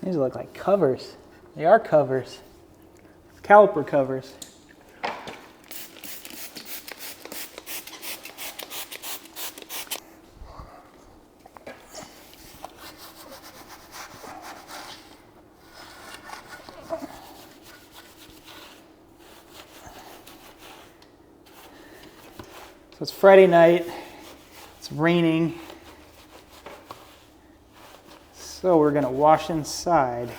These look like covers. They are covers. Caliper covers. So it's Friday night. It's raining. So we're going to wash inside.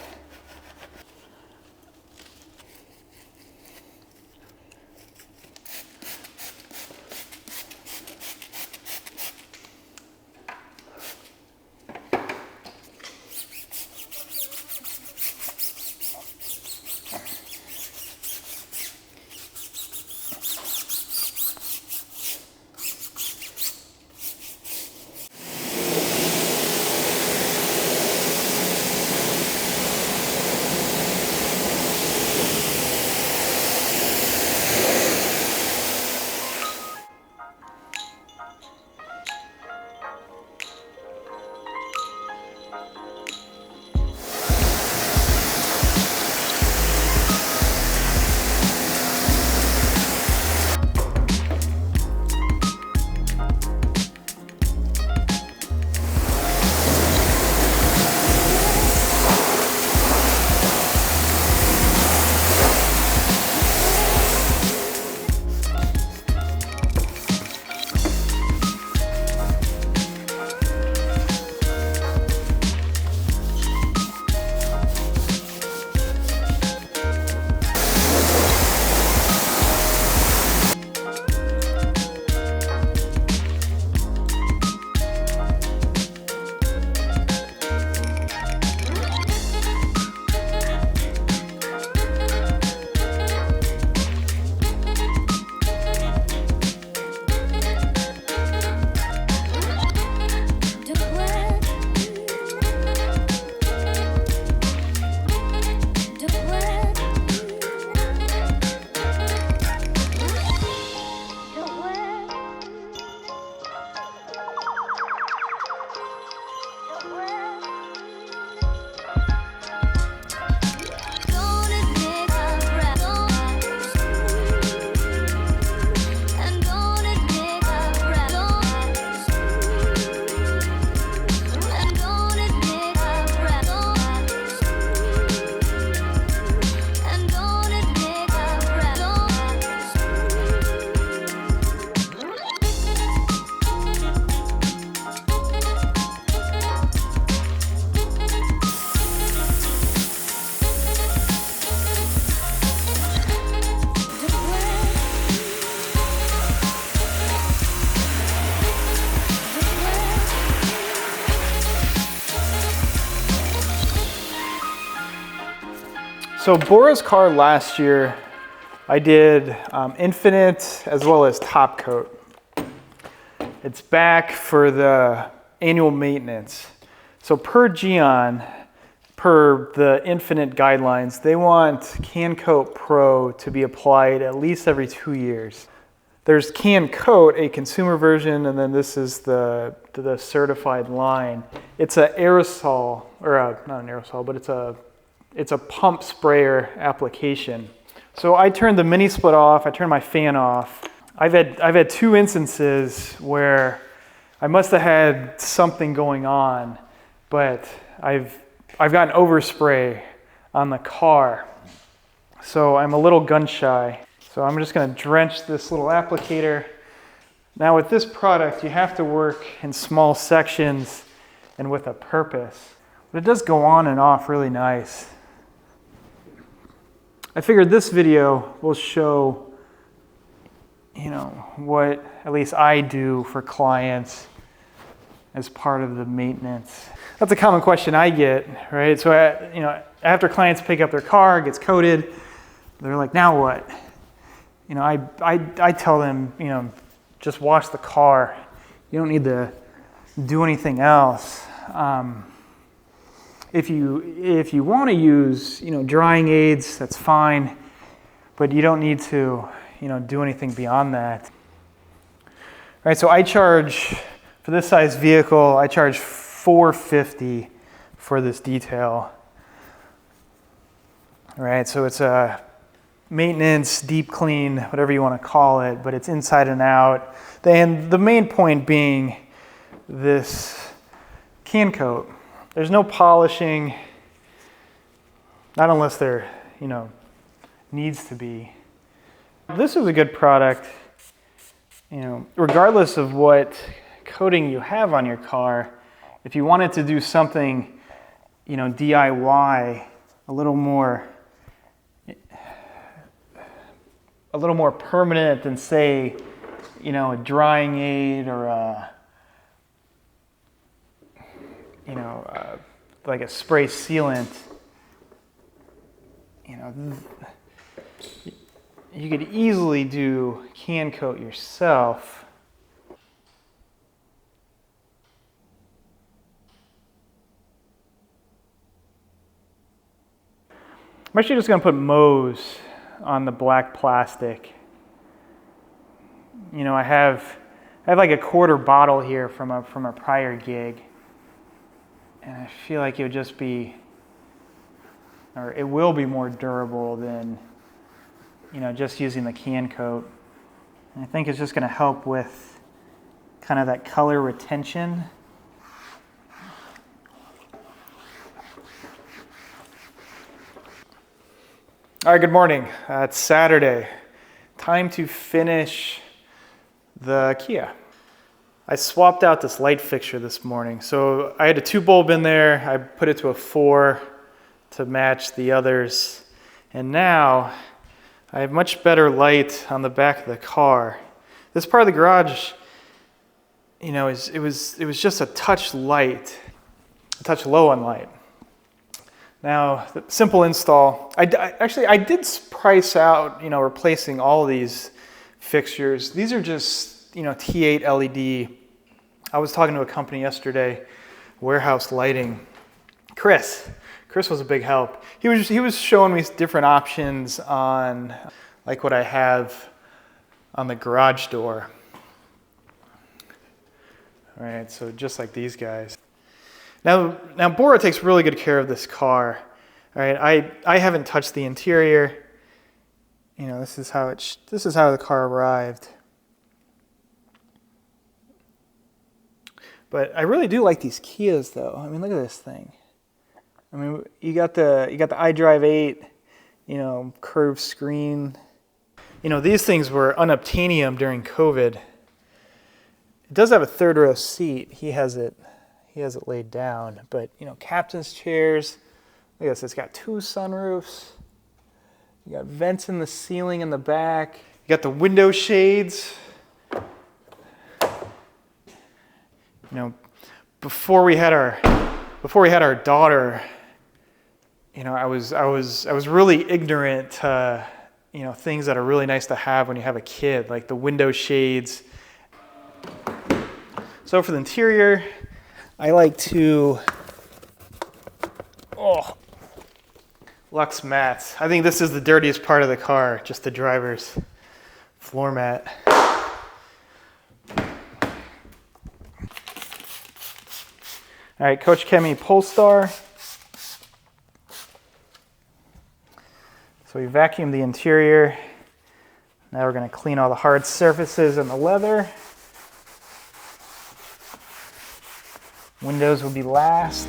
So Bora's car last year, I did Infinite as well as top coat. It's back for the annual maintenance. So per Gyeon, per the Infinite guidelines, they want CanCoat Pro to be applied at least every 2 years. There's CanCoat, a consumer version, and then this is the certified line. It's an aerosol, or not an aerosol, but it's a pump sprayer application. So I turned the mini split off, I turned my fan off. I've had 2 instances where I must have had something going on, but I've gotten overspray on the car. So I'm a little gun shy. So I'm just gonna drench this little applicator. Now with this product, you have to work in small sections and with a purpose. But it does go on and off really nice. I figured this video will show, what at least I do for clients as part of the maintenance. That's a common question I get, right? So, after clients pick up their car, it gets coated, they're like, now what? I tell them, just wash the car. You don't need to do anything else. If you want to use, drying aids, that's fine, but you don't need to, do anything beyond that. All right, so I charge, for this size vehicle, I charge $450 for this detail. All right, so it's a maintenance, deep clean, whatever you want to call it, but it's inside and out. And the main point being this CanCoat. There's no polishing, not unless there, needs to be. This is a good product, regardless of what coating you have on your car. If you wanted to do something, DIY, a little more permanent than, say, a drying aid or like a spray sealant, you could easily do CanCoat yourself. I'm actually just going to put Moe's on the black plastic. I have like a quarter bottle here from a prior gig, and I feel like it would just be, or it will be, more durable than just using the CanCoat. And I think it's just going to help with kind of that color retention. All right, good morning. It's Saturday. Time to finish the Kia. I swapped out this light fixture this morning. So I had a 2 bulb in there. I put it to a 4 to match the others. And now I have much better light on the back of the car. This part of the garage, it was just a touch light, a touch low on light. Now, the simple install. I did price out, replacing all these fixtures. These are just, T8 LED. I was talking to a company yesterday, Warehouse Lighting. Chris was a big help. He was showing me different options on, like, what I have on the garage door. All right, so just like these guys. Now Bora takes really good care of this car. All right, I haven't touched the interior. This is how the car arrived. But I really do like these Kias, though. I mean, look at this thing. I mean, you got the iDrive 8, curved screen. These things were unobtainium during COVID. It does have a 3rd row seat. He has it laid down. But captain's chairs. Look at this. It's got 2 sunroofs. You got vents in the ceiling in the back. You got the window shades. Before we had our daughter, I was really ignorant to, things that are really nice to have when you have a kid, like the window shades. So for the interior, I like to, Lux mats. I think this is the dirtiest part of the car, just the driver's floor mat. All right, Coach Kemi Polestar. So we vacuumed the interior. Now we're going to clean all the hard surfaces and the leather. Windows will be last.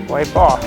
Wipe off.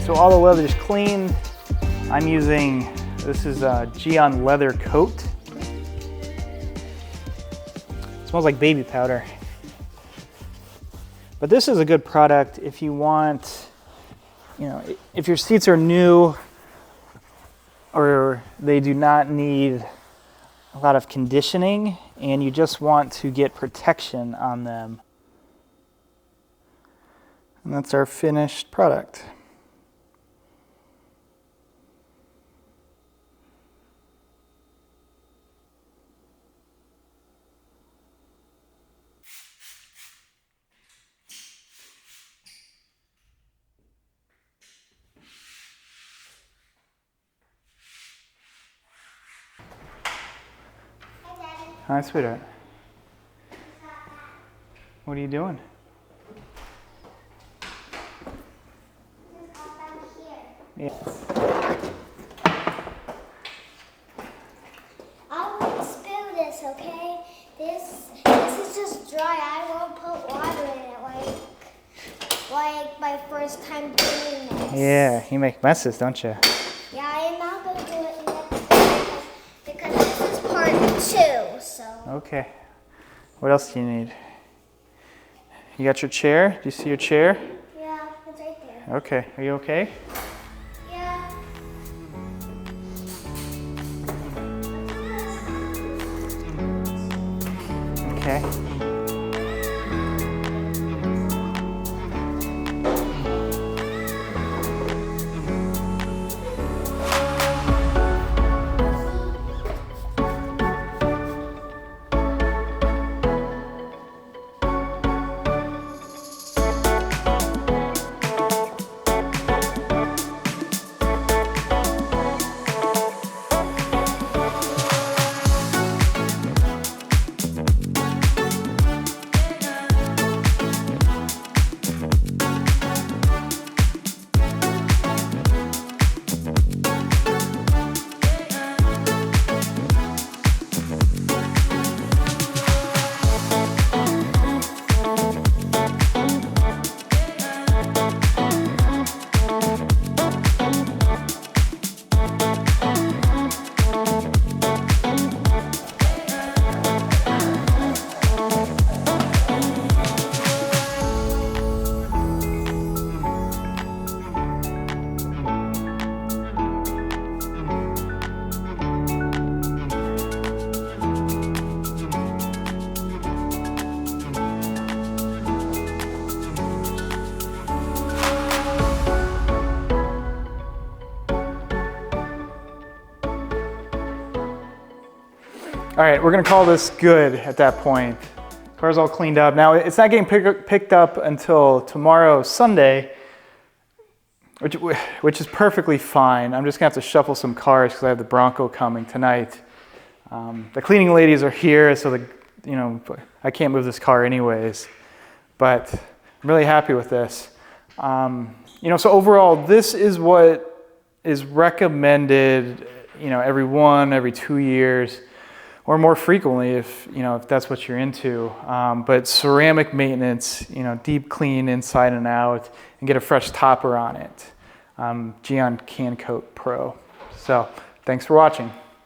So all the leather is clean. I'm using, this is a Gyeon leather coat. Smells like baby powder. But this is a good product if you want, if your seats are new or they do not need a lot of conditioning and you just want to get protection on them. And that's our finished product. Hi, sweetheart. What are you doing? Yeah. I won't spill this, okay? This is just dry. I won't put water in it like my first time doing this. Yeah, you make messes, don't you? Yeah, I'm not gonna do it next time because this is part 2. So. Okay. What else do you need? You got your chair? Do you see your chair? Yeah, it's right there. Okay. Are you okay? Yeah. Okay. All right, we're gonna call this good at that point. Car's all cleaned up. Now, it's not getting picked up until tomorrow, Sunday, which is perfectly fine. I'm just gonna have to shuffle some cars because I have the Bronco coming tonight. The cleaning ladies are here, so I can't move this car anyways, but I'm really happy with this. So overall, this is what is recommended, every 2 years, or more frequently if that's what you're into. But ceramic maintenance, deep clean inside and out, and get a fresh topper on it. Gyeon CanCoat Pro. So thanks for watching.